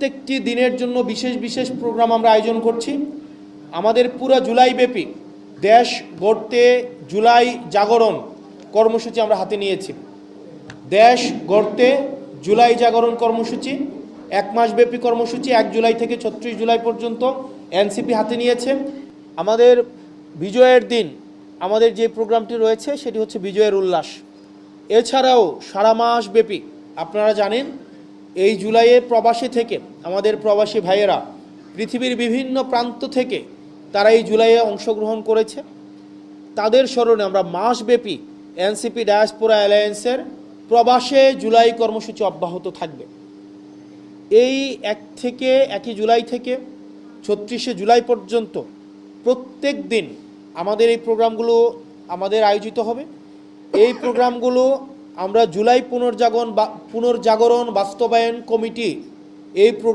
প্রত্যেকটি দিনের জন্য বিশেষ বিশেষ প্রোগ্রাম আমরা আয়োজন করছি। আমাদের পুরো জুলাই ব্যাপী দেশ গড়তে জুলাই জাগরণ কর্মসূচি আমরা হাতে নিয়েছি। দেশ গড়তে জুলাই জাগরণ কর্মসূচি 1 মাসব্যাপী কর্মসূচি 1 জুলাই থেকে 36 জুলাই পর্যন্ত এনসিপি হাতে নিয়েছে। আমাদের বিজয়ের দিন আমাদের যে প্রোগ্রামটি রয়েছে সেটি হচ্ছে বিজয়ের উল্লাস। এছাড়াও সারা মাস ব্যাপী আপনারা জানেন এই জুলাইয়ে প্রবাসী থেকে আমাদের প্রবাসী ভাইয়েরা পৃথিবীর বিভিন্ন প্রান্ত থেকে তারা এই জুলাইয়ে অংশগ্রহণ করেছে। তাদের স্মরণে আমরা মাসব্যাপী এনসিপি ডায়াসপোরা অ্যালায়েন্সের প্রবাসে জুলাই কর্মসূচি অব্যাহত থাকবে। এই 1 জুলাই থেকে 36 জুলাই পর্যন্ত প্রত্যেক দিন আমাদের এই প্রোগ্রামগুলো আমাদের আয়োজিত হবে। এই প্রোগ্রামগুলো আমরা জুলাই পুনর্জাগরণ বাস্তবায়ন কমিটি এই